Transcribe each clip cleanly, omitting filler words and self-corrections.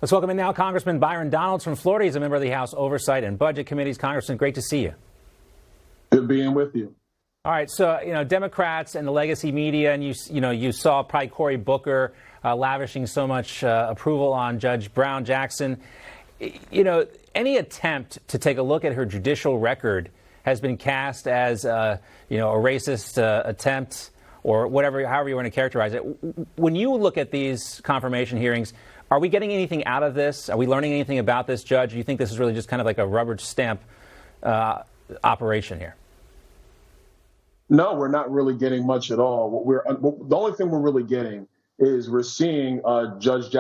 Let's welcome in now Congressman Byron Donalds from Florida. He's a member of the House Oversight and Budget Committees. Congressman, great to see you. Good being with you. All right, so, Democrats and the legacy media, and you saw probably Cory Booker lavishing so much approval on Judge Brown Jackson. Any attempt to take a look at her judicial record has been cast as, a racist attempt or however you want to characterize it. When you look at these confirmation hearings, are we getting anything out of this? Are we learning anything about this judge? Do you think this is really just kind of like a rubber stamp operation here? No, we're not really getting much at all. The only thing we're really getting is we're seeing Judge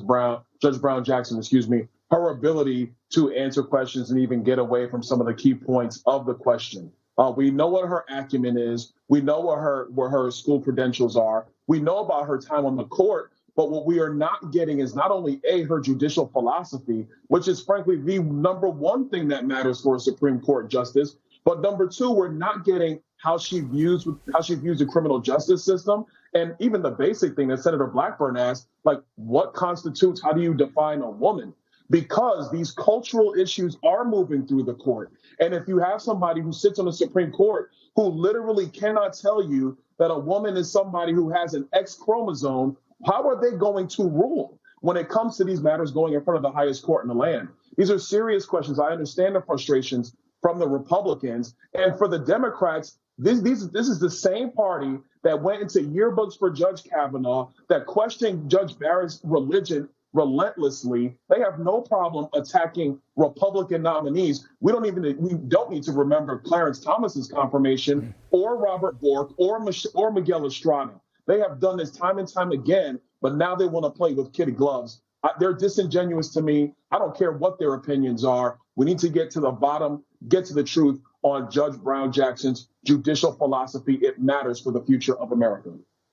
Brown Jackson, her ability to answer questions and even get away from some of the key points of the question. We know what her acumen is. We know what her school credentials are. We know about her time on the court. But what we are not getting is not only her judicial philosophy, which is frankly the number one thing that matters for a Supreme Court justice. But number two, we're not getting how she views the criminal justice system. And even the basic thing that Senator Blackburn asked, like, what constitutes, how do you define a woman? Because these cultural issues are moving through the court. And if you have somebody who sits on the Supreme Court who literally cannot tell you that a woman is somebody who has an X chromosome, how are they going to rule when it comes to these matters going in front of the highest court in the land? These are serious questions. I understand the frustrations from the Republicans. And for the Democrats, this is the same party that went into yearbooks for Judge Kavanaugh, that questioned Judge Barrett's religion relentlessly. They have no problem attacking Republican nominees. We don't need to remember Clarence Thomas's confirmation or Robert Bork or Miguel Estrada. They have done this time and time again, but now they want to play with kid gloves. They're disingenuous to me. I don't care what their opinions are. We need to get to the bottom, get to the truth on Judge Brown Jackson's judicial philosophy. It matters for the future of America.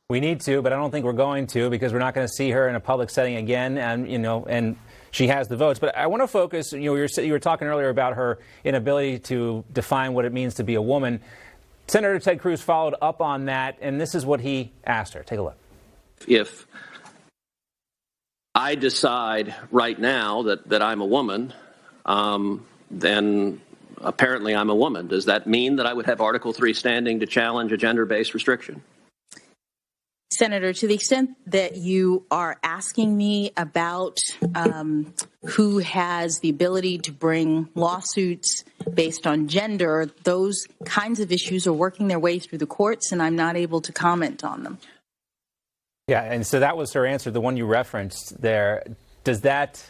We need to, but I don't think we're going to, because we're not going to see her in a public setting again. And she has the votes. But I want to focus, you were talking earlier about her inability to define what it means to be a woman. Senator Ted Cruz followed up on that, and this is what he asked her. Take a look. If I decide right now that I'm a woman, then apparently I'm a woman. Does that mean that I would have Article 3 standing to challenge a gender-based restriction? Senator, to the extent that you are asking me about who has the ability to bring lawsuits based on gender, those kinds of issues are working their way through the courts, and I'm not able to comment on them. Yeah, and so that was her answer, the one you referenced there. That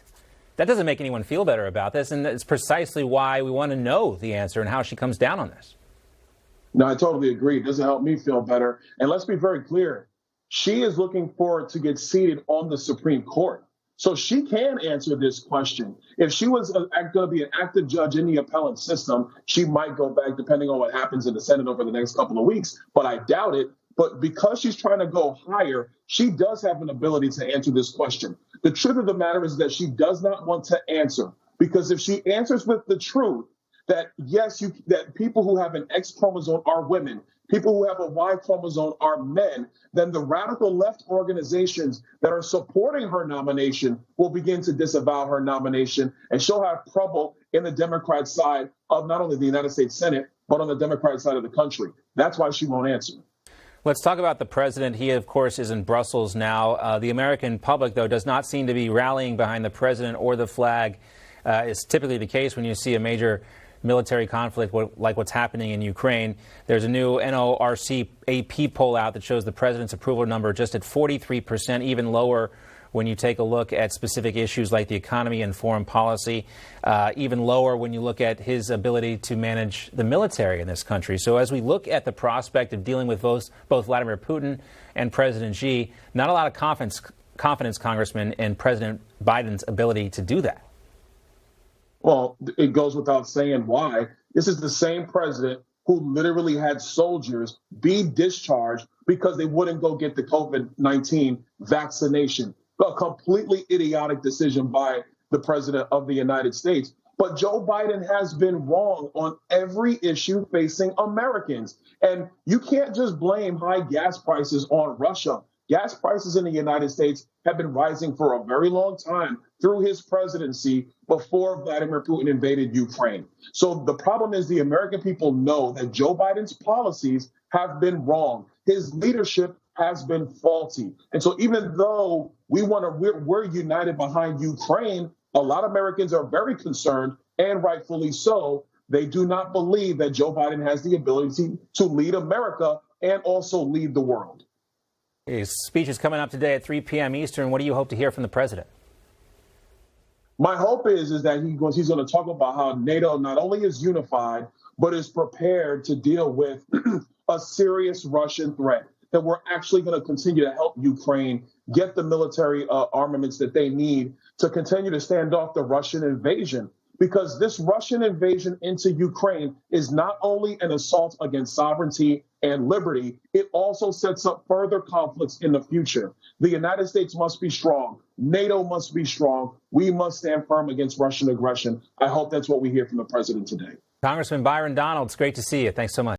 doesn't make anyone feel better about this, and it's precisely why we want to know the answer and how she comes down on this. No, I totally agree. It doesn't help me feel better. And let's be very clear. She is looking forward to get seated on the Supreme Court. So she can answer this question. If she was going to be an active judge in the appellate system, she might go back depending on what happens in the Senate over the next couple of weeks. But I doubt it. But because she's trying to go higher, she does have an ability to answer this question. The truth of the matter is that she does not want to answer, because if she answers with the truth that, yes, that people who have an X chromosome are women, people who have a Y chromosome are men, then the radical left organizations that are supporting her nomination will begin to disavow her nomination, and she'll have trouble in the Democrat side of not only the United States Senate, but on the Democrat side of the country. That's why she won't answer. Let's talk about the president. He, of course, is in Brussels now. The American public, though, does not seem to be rallying behind the president or the flag. It's typically the case when you see a major military conflict like what's happening in Ukraine. There's a new NORC AP poll out that shows the president's approval number just at 43%, even lower when you take a look at specific issues like the economy and foreign policy, even lower when you look at his ability to manage the military in this country. So as we look at the prospect of dealing with both Vladimir Putin and President Xi, not a lot of confidence, Congressman, in President Biden's ability to do that. Well, it goes without saying why. This is the same president who literally had soldiers be discharged because they wouldn't go get the COVID-19 vaccination. A completely idiotic decision by the president of the United States. But Joe Biden has been wrong on every issue facing Americans. And you can't just blame high gas prices on Russia. Gas prices in the United States have been rising for a very long time through his presidency before Vladimir Putin invaded Ukraine. So the problem is the American people know that Joe Biden's policies have been wrong. His leadership has been faulty. And so even though we're united behind Ukraine, a lot of Americans are very concerned, and rightfully so. They do not believe that Joe Biden has the ability to lead America and also lead the world. His speech is coming up today at 3 p.m. Eastern. What do you hope to hear from the president? My hope is that he's going to talk about how NATO not only is unified, but is prepared to deal with a serious Russian threat, that we're actually going to continue to help Ukraine get the military armaments that they need to continue to stand off the Russian invasion. Because this Russian invasion into Ukraine is not only an assault against sovereignty and liberty, it also sets up further conflicts in the future. The United States must be strong. NATO must be strong. We must stand firm against Russian aggression. I hope that's what we hear from the president today. Congressman Byron Donalds, great to see you. Thanks so much.